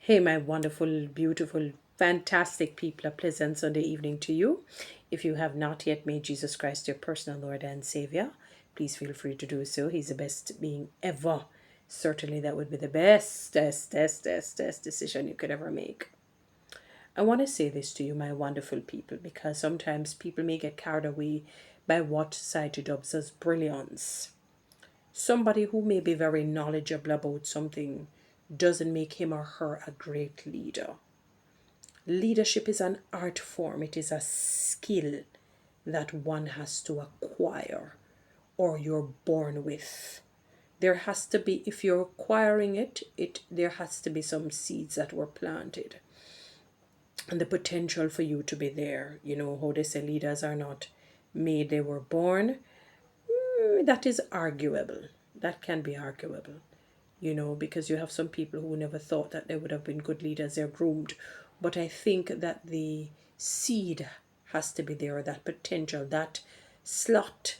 Hey, my wonderful, beautiful, fantastic people, a pleasant Sunday evening to you. If you have not yet made Jesus Christ your personal Lord and Savior, please feel free to do so. He's the best being ever. Certainly, that would be the best decision you could ever make. I want to say this to you, my wonderful people, because sometimes people may get carried away by what society dubs as brilliance. Somebody who may be very knowledgeable about something doesn't make him or her a great leader. Leadership is an art form, it is a skill that one has to acquire or you're born with. There has to be, if you're acquiring it there has to be some seeds that were planted and the potential for you to be there. You know how they say leaders are not made, they were born. That is arguable. That can be arguable, because you have some people who never thought that they would have been good leaders. They're groomed. But I think that the seed has to be there, that potential, that slot,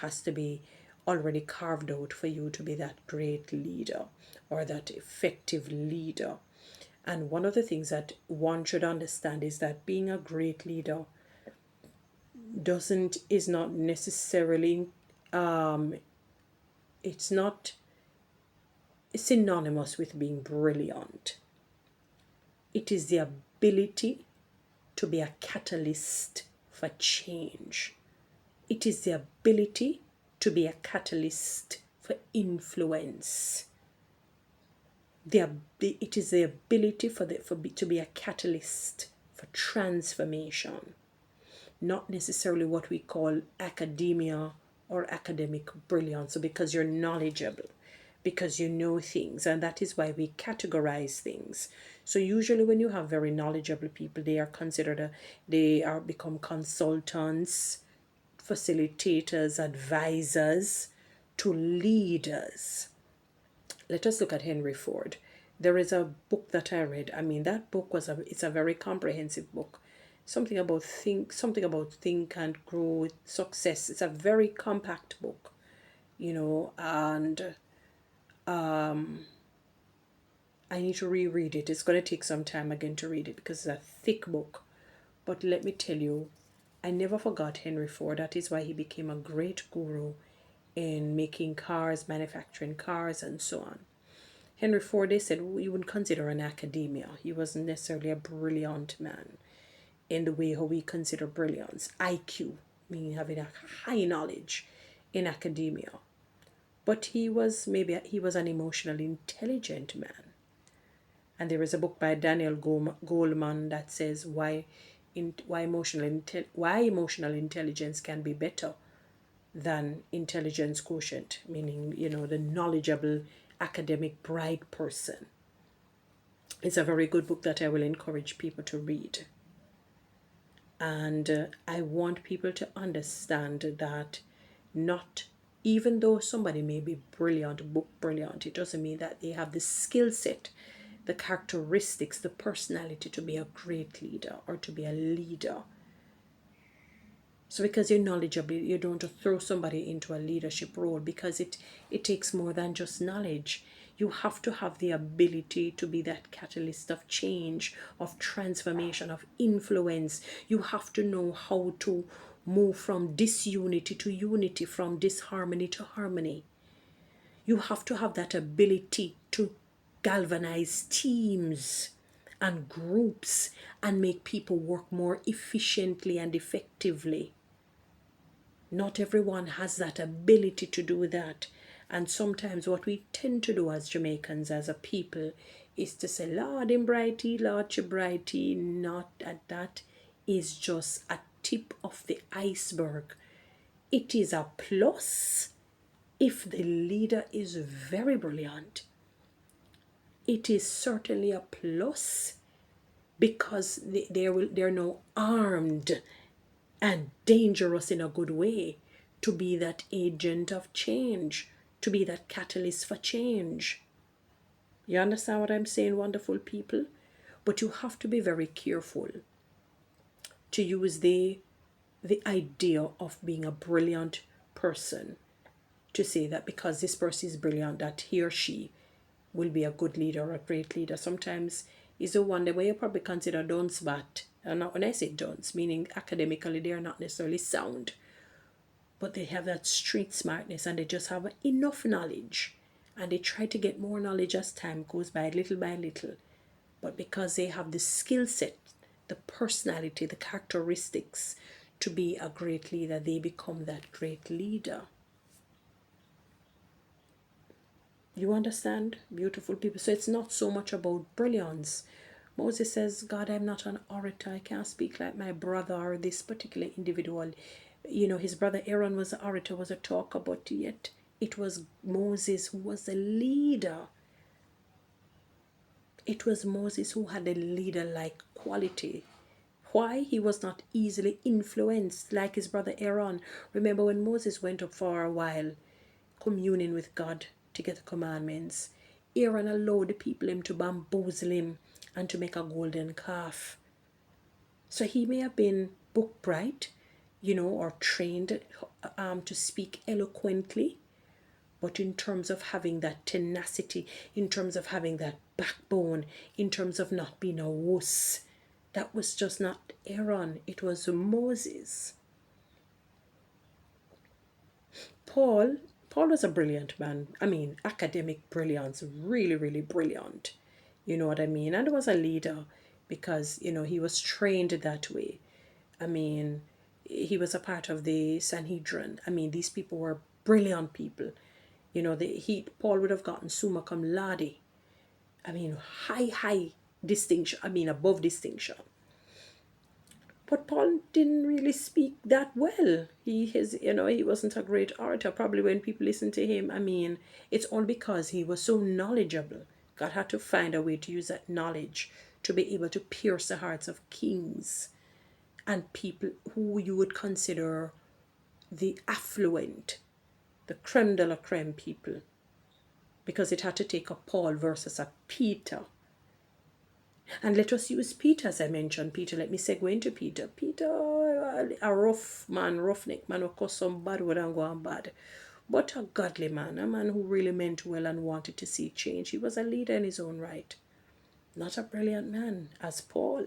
has to be already carved out for you to be that great leader or that effective leader. And one of the things that one should understand is that being a great leader is not necessarily it's not synonymous with being brilliant. It is the ability to be a catalyst for change. It is the ability to be a catalyst for influence. It is the ability to be a catalyst for transformation. Not necessarily what we call academia or academic brilliance, so because you're knowledgeable, because you know things, and that is why we categorize things. So usually when you have very knowledgeable people, they are become consultants, facilitators, advisors to leaders. Let us look at Henry Ford. There is a book that I read. I mean, that book it's a very comprehensive book. Something about think and grow success. It's a very compact book, and I need to reread it. It's going to take some time again to read it because it's a thick book. But let me tell you, I never forgot Henry Ford. That is why he became a great guru in making cars, manufacturing cars, and so on. Henry Ford, they said, you wouldn't consider an academia. He wasn't necessarily a brilliant man in the way how we consider brilliance. IQ, meaning having a high knowledge in academia. But he was an emotionally intelligent man. And there is a book by Daniel Goleman that says why emotional intelligence can be better than intelligence quotient, meaning the knowledgeable academic bright person. It's a very good book that I will encourage people to read. And I want people to understand that not even though somebody may be brilliant, book brilliant, it doesn't mean that they have the skill set, the characteristics, the personality to be a great leader or to be a leader. So because you're knowledgeable, you don't throw somebody into a leadership role, because it takes more than just knowledge. You have to have the ability to be that catalyst of change, of transformation, of influence. You have to know how to move from disunity to unity, from disharmony to harmony. You have to have that ability to galvanize teams and groups and make people work more efficiently and effectively. Not everyone has that ability to do that. And sometimes what we tend to do as Jamaicans, as a people, is to say, Lord him brighty, Lord she brighty. Not that is just a tip of the iceberg. It is a plus if the leader is very brilliant. It is certainly a plus because they're now armed and dangerous in a good way to be that agent of change, to be that catalyst for change. You understand what I'm saying, wonderful people? But you have to be very careful to use the idea of being a brilliant person to say that because this person is brilliant, that he or she will be a good leader or a great leader. Sometimes is the one the way you probably consider dunce bat. And not when I say dunce, meaning academically they are not necessarily sound, but they have that street smartness and they just have enough knowledge. And they try to get more knowledge as time goes by little. But because they have the skill set, the personality, the characteristics to be a great leader, they become that great leader. You understand, beautiful people? So it's not so much about brilliance. Moses says, God, I'm not an orator. I can't speak like my brother or this particular individual. You know, his brother Aaron was an orator, was a talker, but yet it was Moses who was the leader. It was Moses who had a leader-like quality. Why? He was not easily influenced like his brother Aaron. Remember when Moses went up for a while communing with God to get the commandments, Aaron allowed the people him to bamboozle him and to make a golden calf. So he may have been book bright, you know, or trained to speak eloquently, but in terms of having that tenacity, in terms of having that backbone, in terms of not being a wuss, that was just not Aaron, it was Moses. Paul was a brilliant man. I mean, academic brilliance, really brilliant. You know what I mean? And was a leader because, you know, he was trained that way. I mean, he was a part of the Sanhedrin. I mean, these people were brilliant people. You know, Paul would have gotten summa cum laude. I mean, high distinction. I mean, above distinction. But Paul didn't really speak that well. He wasn't a great orator. Probably when people listen to him, I mean, it's all because he was so knowledgeable. God had to find a way to use that knowledge to be able to pierce the hearts of kings and people who you would consider the affluent, the creme de la creme people, because it had to take a Paul versus a Peter. And let us use Peter, as I mentioned. Peter, let me segue into Peter. Peter, a rough man, roughneck man, who caused some bad word and go on bad. But a godly man, a man who really meant well and wanted to see change. He was a leader in his own right. Not a brilliant man as Paul.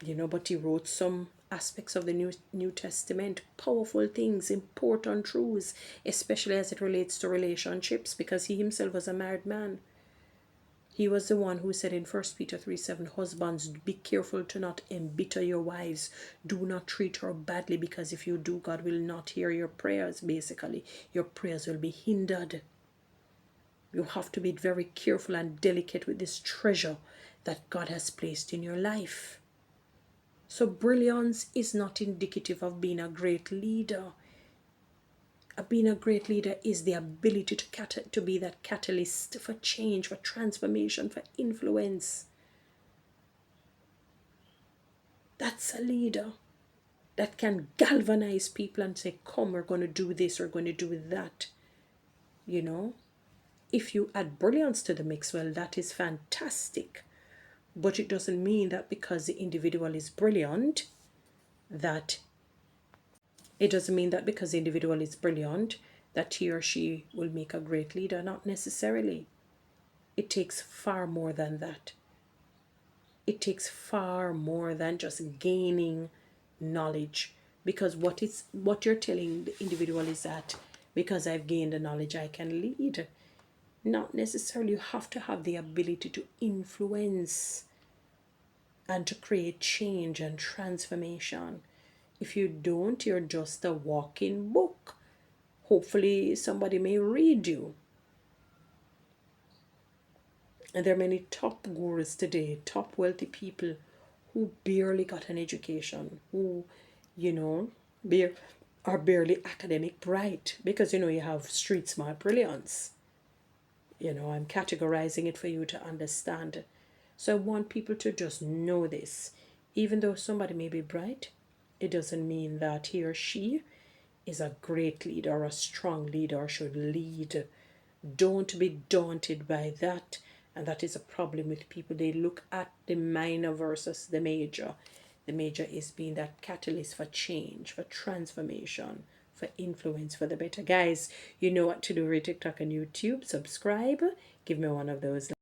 You know, but he wrote some aspects of the New Testament, powerful things, important truths, especially as it relates to relationships, because he himself was a married man. He was the one who said in 1 Peter 3:7, husbands, be careful to not embitter your wives. Do not treat her badly, because if you do, God will not hear your prayers, basically. Your prayers will be hindered. You have to be very careful and delicate with this treasure that God has placed in your life. So brilliance is not indicative of being a great leader. Being a great leader is the ability to be that catalyst for change, for transformation, for influence. That's a leader that can galvanize people and say, come, we're going to do this, we're going to do that. You know, if you add brilliance to the mix, well, that is fantastic. But it doesn't mean that because the individual is brilliant, that that he or she will make a great leader. Not necessarily. It takes far more than that. It takes far more than just gaining knowledge, because what you're telling the individual is that because I've gained the knowledge I can lead. Not necessarily. You have to have the ability to influence and to create change and transformation. If you don't, you're just a walking book. Hopefully somebody may read you. And there are many top gurus today, top wealthy people who barely got an education, who, you know, are barely academic bright, because, you know, you have street smart brilliance. You know, I'm categorizing it for you to understand. So I want people to just know this. Even though somebody may be bright, it doesn't mean that he or she is a great leader or a strong leader or should lead. Don't be daunted by that. And that is a problem with people. They look at the minor versus the major. The major is being that catalyst for change, for transformation, for influence for the better. Guys, you know what to do with TikTok and YouTube. Subscribe. Give me one of those